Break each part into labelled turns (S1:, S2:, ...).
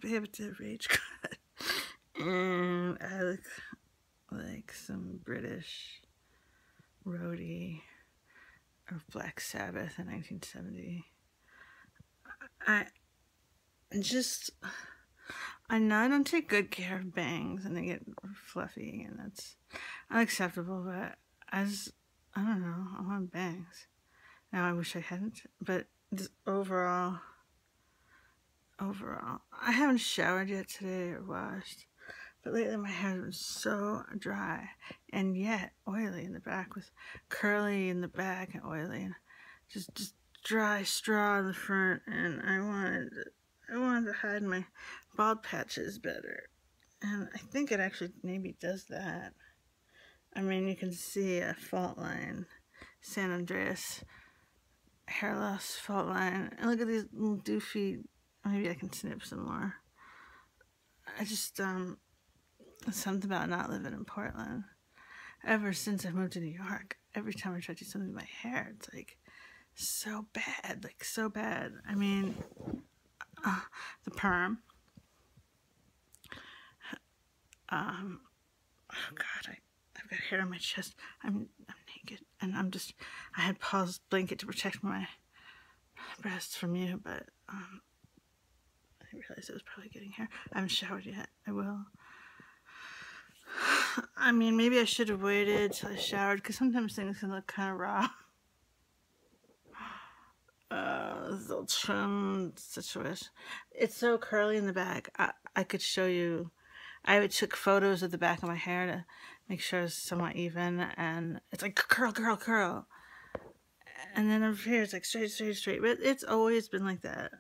S1: Babe did a rage cut. And I look like some British roadie of Black Sabbath in 1970. I know I don't take good care of bangs and they get fluffy and that's unacceptable, but I don't know, I want bangs. Now I wish I hadn't, but just overall, I haven't showered yet today or washed, but lately my hair was so dry and yet oily in the back, with curly in the back and oily, and just dry straw in the front, and I wanted to hide my bald patches better, and I think it actually maybe does that. I mean, you can see a fault line, San Andreas hair loss fault line, and look at these little doofy. Maybe I can snip some more. I just something about not living in Portland. Ever since I moved to New York, every time I try to do something with my hair, it's like so bad, like so bad. I mean, the perm. Oh God, I've got hair on my chest. I'm naked, and I had Paul's blanket to protect my breasts from you, but I realized it was probably getting hair. I haven't showered yet. I will. I mean, maybe I should have waited till I showered, because sometimes things can look kind of raw. This little trim situation. It's so curly in the back. I could show you. I took photos of the back of my hair to make sure it's somewhat even, and it's like curl, curl, curl. And then over here it's like straight, straight, straight. But it's always been like that,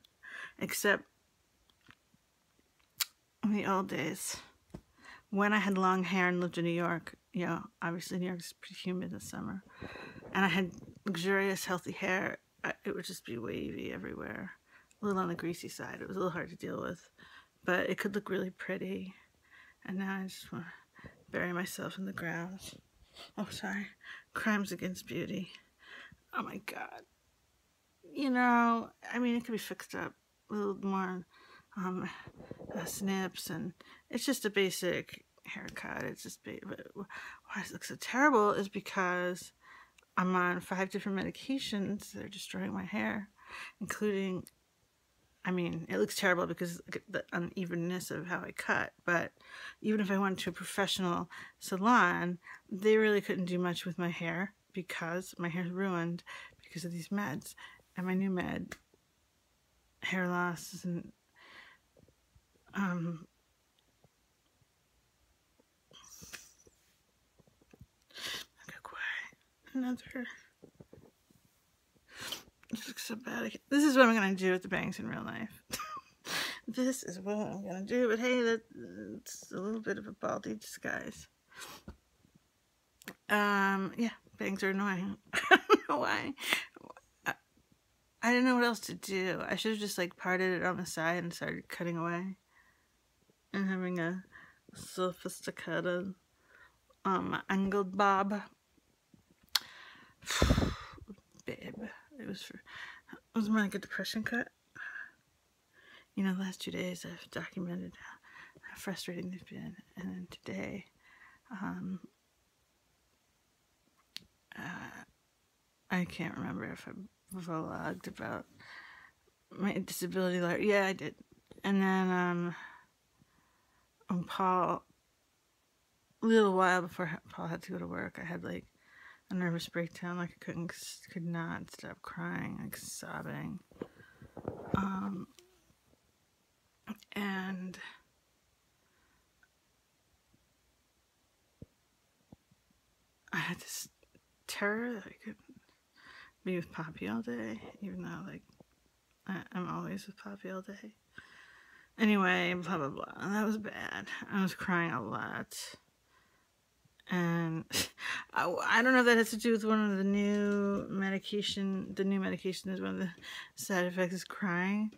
S1: except in the old days when I had long hair and lived in New York. You know, obviously New York's pretty humid in the summer, and I had luxurious, healthy hair. It would just be wavy everywhere, a little on the greasy side. It was a little hard to deal with, but it could look really pretty. And now I just want to bury myself in the ground. Oh, sorry. Crimes against beauty. Oh my God. You know, I mean, it could be fixed up a little more snips, and it's just a basic haircut. It's just why it looks so terrible is because I'm on 5 different medications that are destroying my hair, including, I mean, it looks terrible because the unevenness of how I cut, but even if I went to a professional salon, they really couldn't do much with my hair because my hair's ruined because of these meds. And my new med, hair loss, and okay, quiet. Another. This looks so bad. This is what I'm gonna do with the bangs in real life. This is what I'm gonna do, but hey, that's a little bit of a baldy disguise. Yeah, bangs are annoying. I don't know why. I didn't know what else to do. I should have just like parted it on the side and started cutting away and having a sophisticated angled bob. Babe, it was my good depression cut. You know, the last 2 days I've documented how frustrating they've been, and then today, I can't remember if I vlogged about my disability lawyer. Yeah, I did. And then, Paul, a little while before Paul had to go to work, I had like a nervous breakdown. Like I could not stop crying, like sobbing. And I had this terror that I couldn't be with Poppy all day, even though like I'm always with Poppy all day. Anyway, blah blah blah. That was bad. I was crying a lot, and I don't know if that has to do with one of the new medication. The new medication is one of the side effects is crying.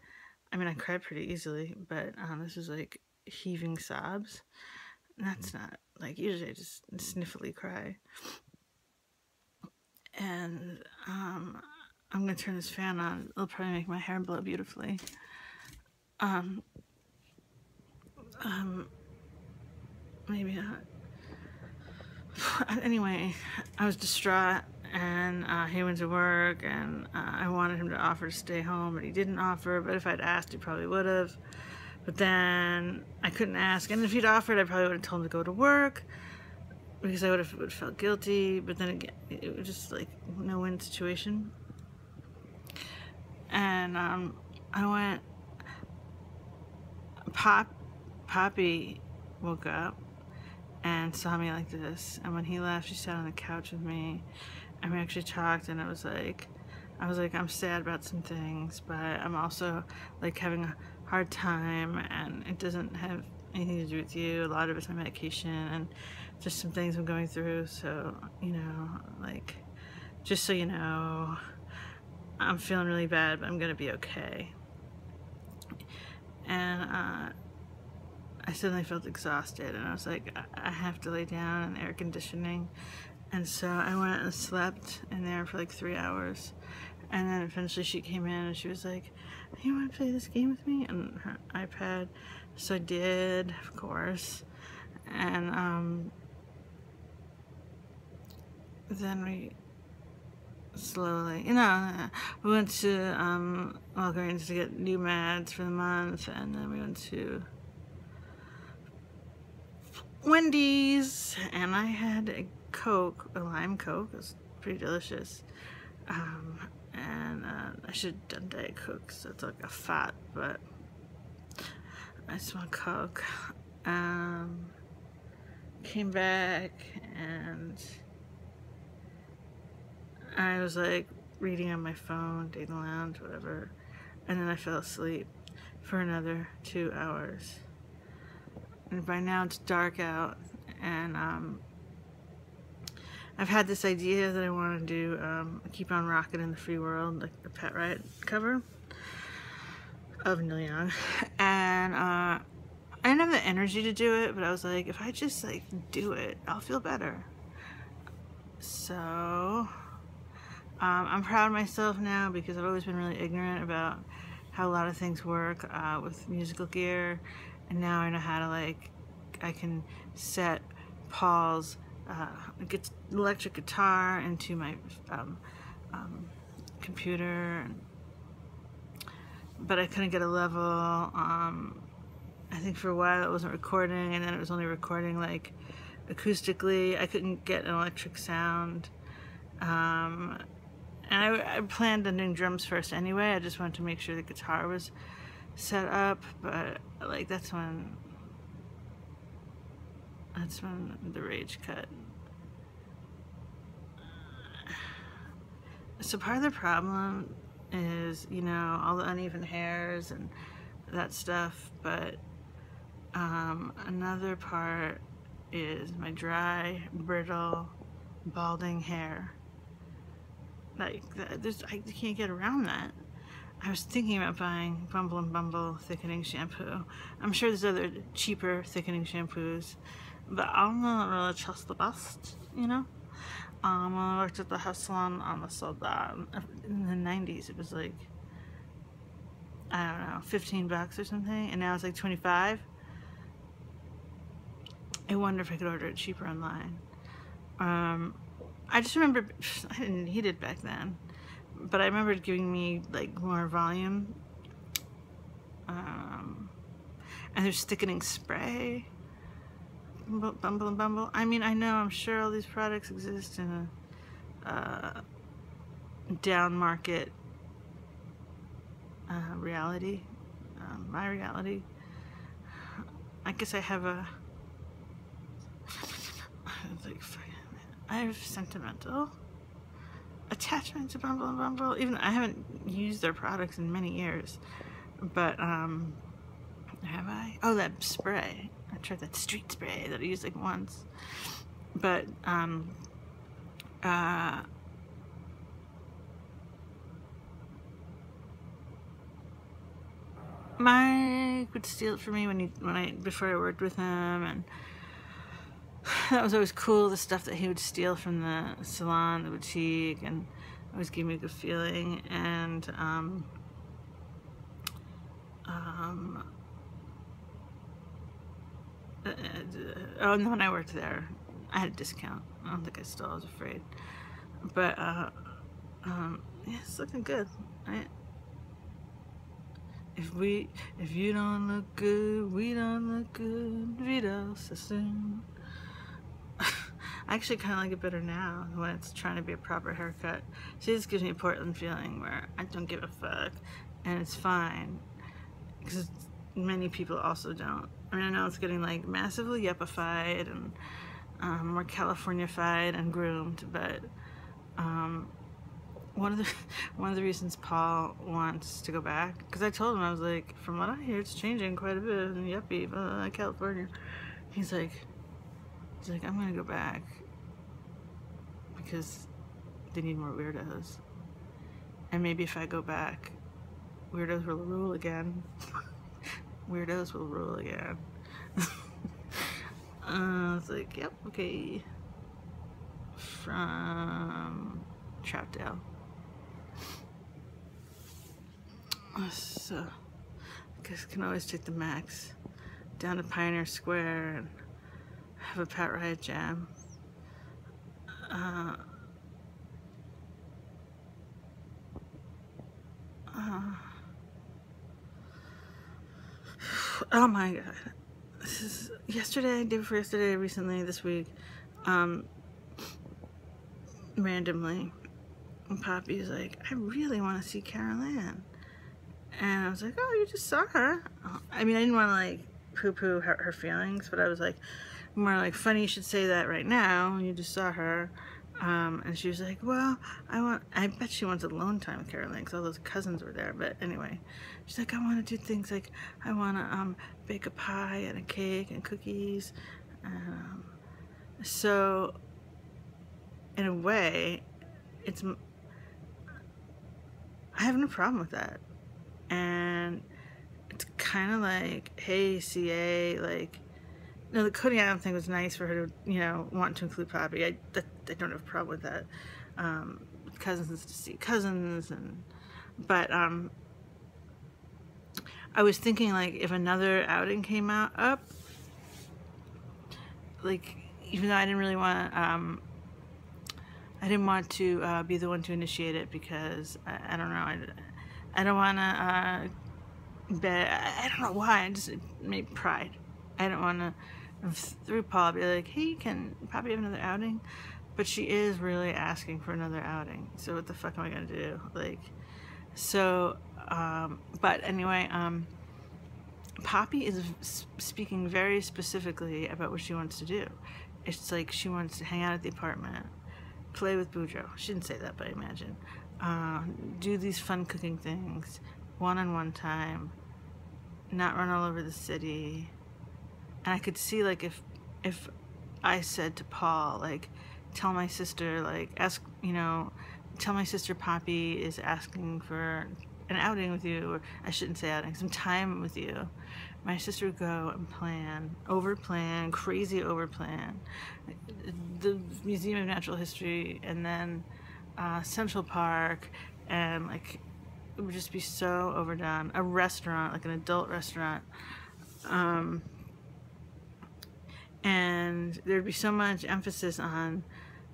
S1: I mean, I cried pretty easily, but this was like heaving sobs. That's not, like, usually I just sniffly cry. And I'm gonna turn this fan on. It'll probably make my hair blow beautifully. maybe not. Anyway, I was distraught, and he went to work, and I wanted him to offer to stay home, but he didn't offer. But if I'd asked, he probably would have. But then I couldn't ask, and if he'd offered, I probably would have told him to go to work, because I would have felt guilty. But then again, it was just like no-win situation. And I went. Poppy woke up and saw me like this, and when he left, she sat on the couch with me, and we actually talked. And I was like, I'm sad about some things, but I'm also like having a hard time, and it doesn't have anything to do with you. A lot of it's my medication and just some things I'm going through. So, you know, like, just so you know, I'm feeling really bad, but I'm gonna be okay. And I suddenly felt exhausted, and I was like, I have to lay down in air conditioning. And so I went and slept in there for like 3 hours, and then eventually she came in and she was like, you want to play this game with me? And her iPad. So I did, of course. And then we slowly, you know, we went to Walgreens to get new meds for the month, and then we went to Wendy's, and I had a Coke, a lime Coke. It was pretty delicious. And I should have done Diet Coke, so it's like a fat, but I just want Coke. Came back, and I was like reading on my phone, day in the lounge, whatever, and then I fell asleep for another 2 hours. And by now it's dark out, and I've had this idea that I want to do Keep on Rockin' in the Free World, like the Pet Riot cover of Neil Young. And I didn't have the energy to do it, but I was like, if I just like do it, I'll feel better. So I'm proud of myself now, because I've always been really ignorant about how a lot of things work with musical gear. And now I know how to, like, I can set Paul's electric guitar into my computer, but I couldn't get a level. I think for a while it wasn't recording, and then it was only recording like acoustically. I couldn't get an electric sound, and I planned on doing drums first anyway. I just wanted to make sure the guitar was set up, but like that's when the rage cut. So part of the problem is, you know, all the uneven hairs and that stuff, but another part is my dry, brittle, balding hair. Like, I can't get around that. I was thinking about buying Bumble and Bumble thickening shampoo. I'm sure there's other cheaper thickening shampoos, but I'm not really trust the best, you know? When I worked at the hair salon, I saw that in the 90s, it was like, I don't know, $15 or something, and now it's like 25. I wonder if I could order it cheaper online. I just remember, I didn't need it back then, but I remember it giving me like more volume. And there's thickening spray. Bumble and Bumble. I mean, I know, I'm sure all these products exist in a down market reality. My reality. I guess I have a I have sentimental attachment to Bumble and Bumble. Even I haven't used their products in many years, but have I? Oh, that spray. I tried that street spray that I used like once, but Mike would steal it for me before I worked with him, and that was always cool, the stuff that he would steal from the salon, the boutique, and always gave me a good feeling. And I Oh, and when I worked there, I had a discount. I don't think I still was afraid. But, yeah, it's looking good, right? If you don't look good, we don't look good. Vito Sassoon. I actually kind of like it better now when it's trying to be a proper haircut. See, this gives me a Portland feeling where I don't give a fuck, and it's fine, because many people also don't. I mean, I know it's getting like massively yuppified and more California-fied and groomed, but one of the reasons Paul wants to go back, because I told him, I was like, from what I hear, it's changing quite a bit in yuppie, California. He's like, I'm gonna go back because they need more weirdos, and maybe if I go back, weirdos will rule again. Weirdos will rule again. I was like, yep, okay. From Troutdale. So, I guess I can always take the Max down to Pioneer Square and have a Pat Riot jam. Oh my god. This is yesterday, day before yesterday, recently, this week, randomly, Poppy's like, I really want to see Carol Ann. And I was like, oh, you just saw her. I mean, I didn't want to like poo-poo her feelings, but I was like, more like, funny you should say that right now, you just saw her. And she was like, well, I bet she wants alone time with Carol Ann because all those cousins were there. But anyway, she's like, I want to do things like, I want to bake a pie and a cake and cookies. So in a way, I have no problem with that. And it's kind of like, hey, CA, like, no, the coding I don't think was nice for her to, you know, want to include Poppy. I don't have a problem with that. Cousins to see cousins, but I was thinking, like, if another outing came up, like, even though I didn't really want to, I didn't want to be the one to initiate it because I don't know, I don't want to I don't know why, I just made pride. I don't want to through Paul be like, hey, can Poppy have another outing? But she is really asking for another outing, so what the fuck am I gonna do? Like, so but anyway, Poppy is speaking very specifically about what she wants to do. It's like she wants to hang out at the apartment, play with Boudreaux. She didn't say that, but I imagine. Do these fun cooking things, one-on-one time, not run all over the city. And I could see, like, if I said to Paul, like, tell my sister, like, tell my sister Poppy is asking for an outing with you, or I shouldn't say outing, some time with you. My sister would go and overplan, crazy overplan, the Museum of Natural History, and then Central Park, and, like, it would just be so overdone. A restaurant, like an adult restaurant, and there'd be so much emphasis on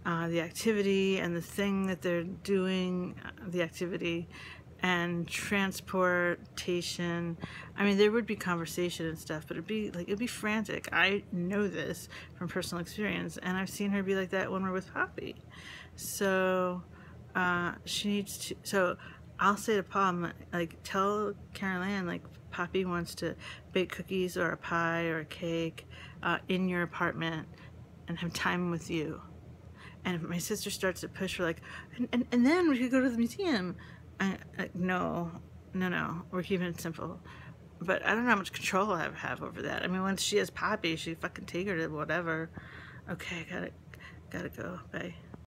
S1: the activity and the thing that they're doing, the activity, and transportation. I mean, there would be conversation and stuff, but it'd be frantic. I know this from personal experience, and I've seen her be like that when we're with Poppy. So she needs to. So I'll say to Paul, like, tell Carol Ann, like, Poppy wants to bake cookies or a pie or a cake in your apartment and have time with you. And if my sister starts to push for, like, and then we could go to the museum. No, we're keeping it simple. But I don't know how much control I have over that. I mean, once she has Poppy, she fucking take her to whatever. Okay, gotta go. Bye.